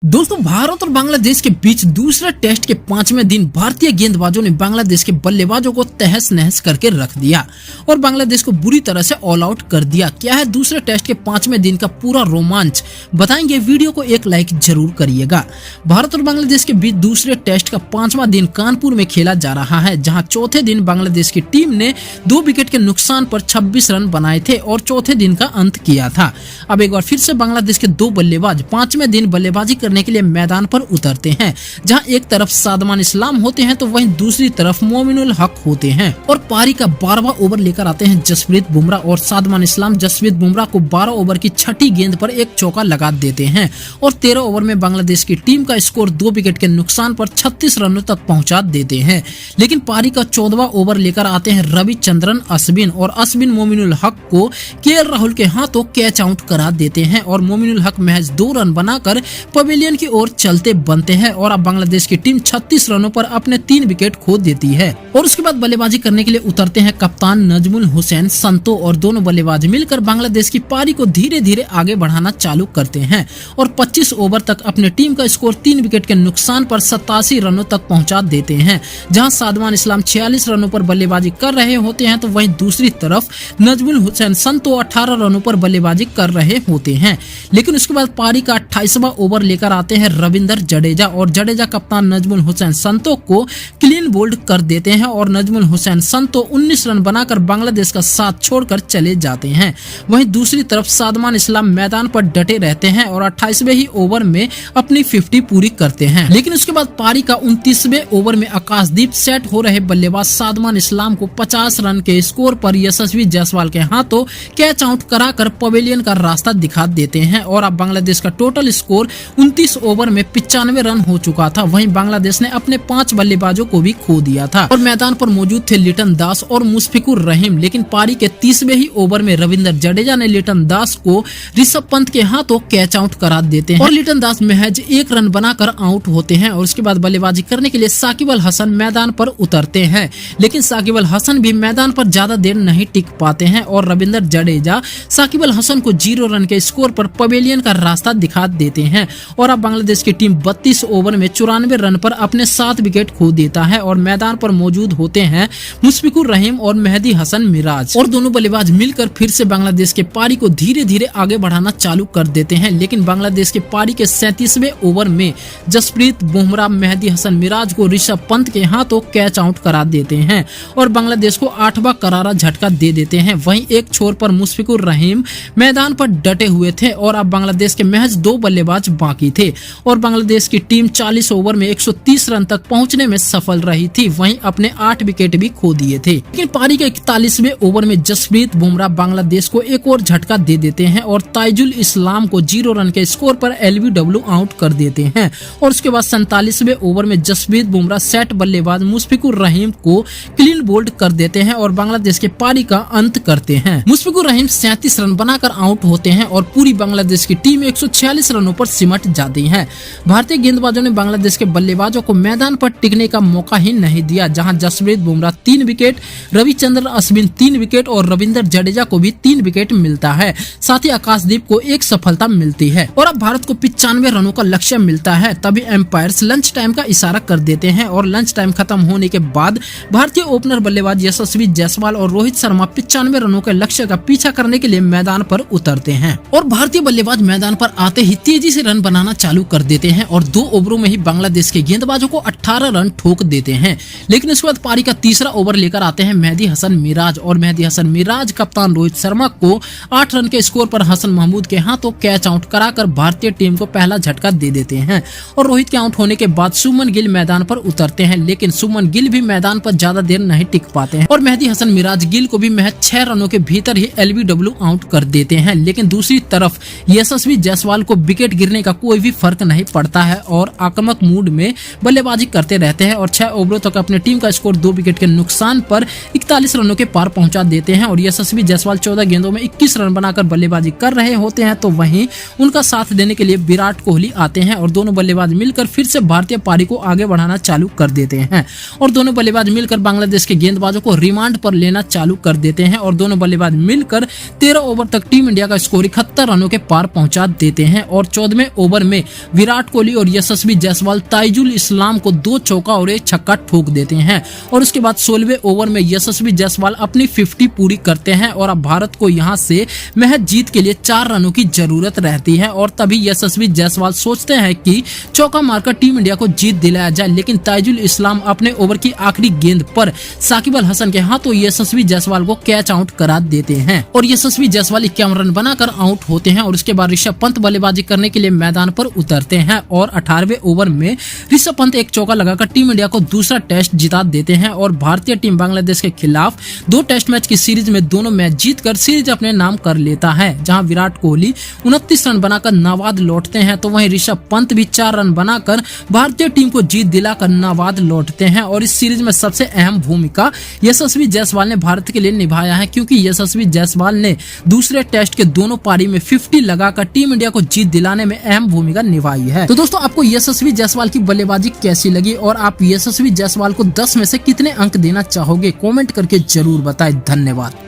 दोस्तों, भारत और बांग्लादेश के बीच दूसरे टेस्ट के 5वें दिन भारतीय गेंदबाजों ने बांग्लादेश के बल्लेबाजों को तहस नहस करके रख दिया और बांग्लादेश को बुरी तरह से ऑल आउट कर दिया। क्या है दूसरे टेस्ट के 5वें दिन का पूरा रोमांच, बताएंगे। वीडियो को एक लाइक जरूर करिएगा। भारत और बांग्लादेश के बीच दूसरे टेस्ट का 5वां दिन कानपुर में खेला जा रहा है, जहां चौथे दिन बांग्लादेश की टीम ने 2 विकेट के नुकसान पर 26 रन बनाए थे और चौथे दिन का अंत किया था। अब एक बार फिर से बांग्लादेश के 2 बल्लेबाज 5वें दिन बल्लेबाजी करने के लिए मैदान पर उतरते हैं, जहां एक तरफ सादमान इस्लाम होते हैं तो वहीं दूसरी तरफ मोमिनुल हक होते हैं और पारी का 12वां ओवर लेकर आते हैं जसप्रीत बुमराह और सादमान इस्लाम जसप्रीत बुमराह को 12 ओवर की छठी गेंद पर एक चौका लगा देते हैं और 13 ओवर में बांग्लादेश की टीम का स्कोर 2 विकेट के नुकसान पर 36 रनों तक पहुंचा देते हैं। लेकिन पारी का 14वां ओवर लेकर आते हैं रविचंद्रन अश्विन और अश्विन मोमिनुल हक को केएल राहुल के हाथों कैच आउट करा देते हैं और मोमिनुल हक महज 2 रन बनाकर पवेलियन की ओर चलते बनते हैं और अब बांग्लादेश की टीम 36 रनों पर अपने 3 विकेट खो देती है। और उसके बाद बल्लेबाजी करने के लिए उतरते हैं कप्तान नजमुल हुसैन संतो और दोनों बल्लेबाज मिलकर बांग्लादेश की पारी को धीरे धीरे आगे बढ़ाना चालू करते हैं और 25 ओवर तक अपने टीम का स्कोर 3 विकेट के नुकसान पर 87 रनों तक पहुंचा देते हैं। जहां सादमान इस्लाम 46 रनों पर बल्लेबाजी कर रहे होते हैं तो वहीं दूसरी तरफ नजमुल हुसैन संतो 18 रनों पर बल्लेबाजी कर रहे होते हैं। लेकिन उसके बाद पारी का 28वां ओवर लेकर आते हैं रविंदर जडेजा और जडेजा कप्तान नजमुल हुसैन संतो को क्लीन बोल्ड कर देते हैं और नजमुल हुसैन संतो 19 रन बनाकर बांग्लादेश का साथ छोड़कर चले जाते हैं। वहीं दूसरी तरफ सादमान इस्लाम मैदान पर डटे रहते हैं और 28वें ही ओवर में अपनी 50 पूरी करते हैं। लेकिन उसके बाद पारी का 29वें ओवर में आकाशदीप सेट हो रहे बल्लेबाज सादमान इस्लाम को 50 रन के स्कोर पर यशस्वी जायसवाल के हाथों कैच आउट कराकर पवेलियन का रास्ता दिखा देते हैं और अब बांग्लादेश का टोटल स्कोर 29 ओवर में 95 रन हो चुका था। वहीं बांग्लादेश ने अपने 5 बल्लेबाजों को भी खो दिया था और मैदान पर मौजूद थे लिटन दास और मुशफिकुर रहीम। लेकिन पारी के 30वें ही ओवर में रविंदर जडेजा ने लिटन दास को ऋषभ पंत के हाथों कैच आउट करा देते हैं और लिटन दास महज 1 रन बनाकर आउट होते हैं। और उसके बाद बल्लेबाजी करने के लिए साकिब अल हसन मैदान पर उतरते हैं, लेकिन साकिब अल हसन भी मैदान पर ज्यादा देर नहीं टिक पाते हैं और रविंदर जडेजा साकिब अल हसन को 0 रन के स्कोर पर पवेलियन का रास्ता दिखा देते हैं और अब बांग्लादेश की टीम 32 ओवर में 94 रन पर अपने 7 विकेट खो देता है और मैदान पर मौजूद होते हैं मुशफिकुर रहीम और मेहदी हसन मिराज और दोनों बल्लेबाज मिलकर फिर से बांग्लादेश के पारी को धीरे धीरे आगे बढ़ाना चालू कर देते हैं। लेकिन बांग्लादेश के पारी के 37वें ओवर में जसप्रीत बुमराह मेहदी हसन मिराज को ऋषभ पंत के हाथों कैच आउट करा देते हैं और बांग्लादेश को 8वां करारा झटका दे देते हैं। वहीं एक छोर पर मुशफिकुर रहीम मैदान पर डटे हुए थे और अब बांग्लादेश के महज 2 बल्लेबाज बाकी थे और बांग्लादेश की टीम 40 ओवर में 130 रन तक पहुंचने में सफल रही थी। वहीं अपने 8 विकेट भी खो दिए थे। लेकिन पारी के 41वें ओवर में जसप्रीत बुमराह बांग्लादेश को एक और झटका दे देते हैं और ताइजुल इस्लाम को 0 रन के स्कोर पर एलबीडब्ल्यू आउट कर देते हैं और उसके बाद 47वें ओवर में जसप्रीत बुमराह सेट बल्लेबाज मुशफिकुर रहीम को क्लीन बोल्ड कर देते हैं और बांग्लादेश के पारी का अंत करते हैं। मुशफिकुर रहीम 37 रन बनाकर आउट होते हैं और पूरी बांग्लादेश की टीम 146 रनों पर सिमट जाती है। भारतीय गेंदबाजों ने बांग्लादेश के बल्लेबाजों को मैदान पर टिकने का मौका ही नहीं दिया, जहां जसप्रीत बुमराह 3 विकेट, रविचंद्रन अश्विन 3 विकेट और रविंदर जडेजा को भी 3 विकेट मिलता है। साथ ही आकाशदीप को 1 सफलता मिलती है और अब भारत को 95 रनों का लक्ष्य मिलता है। तभी एम्पायर्स लंच टाइम का इशारा कर देते हैं और लंच टाइम खत्म होने के बाद भारतीय ओपनर बल्लेबाज यशस्वी जायसवाल और रोहित शर्मा 95 रनों के लक्ष्य का पीछा करने के लिए मैदान पर उतरते हैं और भारतीय बल्लेबाज मैदान पर आते ही तेजी से रन बनाना चालू कर देते हैं और 2 ओवरों में ही बांग्लादेश के गेंदबाजों को 18 रन ठोक देते हैं। लेकिन उसके बाद पारी का 3रा ओवर लेकर आते हैं मेहदी हसन मिराज और मेहदी हसन मिराज कप्तान रोहित शर्मा को 8 रन के स्कोर पर हसन महमूद के हाथों कैच आउट कराकर भारतीय टीम को पहला झटका दे देते हैं और रोहित के आउट होने के बाद सुमन गिल मैदान पर उतरते हैं। लेकिन सुमन गिल भी मैदान पर ज्यादा देर नहीं टिक पाते हैं और मेहदी हसन मिराज गिल को भी महज 6 रनों के भीतर ही एलबीडब्ल्यू आउट कर देते हैं। लेकिन दूसरी तरफ यशस्वी जायसवाल को विकेट गिरने का कोई भी फर्क नहीं पड़ता है और आक्रामक मूड में बल्लेबाजी करते रहते हैं और 6 ओवरों तक अपने टीम का स्कोर 2 विकेट के नुकसान पर 41 रनों के पार पहुंचा देते हैं और यशस्वी जायसवाल 14 गेंदों में 21 रन बनाकर बल्लेबाजी कर रहे होते हैं तो वहीं उनका साथ देने के लिए विराट कोहली आते हैं और दोनों बल्लेबाज मिलकर फिर से भारतीय पारी को आगे बढ़ाना चालू कर देते हैं और दोनों बल्लेबाज मिलकर बांग्लादेश के गेंदबाजों को रिमांड पर लेना चालू कर देते हैं और दोनों बल्लेबाज मिलकर 13 ओवर तक टीम इंडिया का स्कोर 71 रनों के पार पहुंचा देते हैं और 14वें ओवर में विराट कोहली और यशस्वी जायसवाल ताइजुल इस्लाम को 2 चौका और 1 छक्का ठोक देते हैं और उसके बाद 16वें ओवर में यशस्वी जायसवाल अपनी 50 पूरी करते हैं और अब भारत को यहां से महज जीत के लिए 4 रनों की जरूरत रहती है और तभी यशस्वी जायसवाल सोचते हैं कि चौका मारकर टीम इंडिया को जीत दिलाया जाए, लेकिन ताइजुल इस्लाम अपने ओवर की आखिरी गेंद पर साकिब अल हसन के हाथों यशस्वी जायसवाल को कैच आउट करा देते हैं और यशस्वी जायसवाल 51 रन बनाकर आउट होते हैं और उसके बाद ऋषभ पंत बल्लेबाजी करने के लिए मैदान पर उतरते हैं और 18वें ओवर में ऋषभ पंत एक चौका लगाकर टीम इंडिया को दूसरा टेस्ट जिता देते हैं और भारतीय टीम बांग्लादेश के खिलाफ 2 टेस्ट मैच की सीरीज में दोनों मैच जीतकर सीरीज अपने नाम कर लेता है। जहां विराट कोहली 29 रन बनाकर नाबाद लौटते हैं तो वहीं ऋषभ पंत भी 4 रन बनाकर भारतीय टीम को जीत दिलाकर नाबाद लौटते हैं और इस सीरीज में सबसे अहम भूमिका यशस्वी जायसवाल ने भारत के लिए निभाया है, क्योंकि यशस्वी जायसवाल ने दूसरे टेस्ट के दोनों पारी में 50 लगाकर टीम इंडिया को जीत दिलाने में अहम भूमिका निभाई है। तो दोस्तों, आपको यशस्वी जायसवाल की बल्लेबाजी कैसी लगी और आप यशस्वी जायसवाल को 10 में से कितने अंक देना चाहोगे, कमेंट करके जरूर बताएं। धन्यवाद।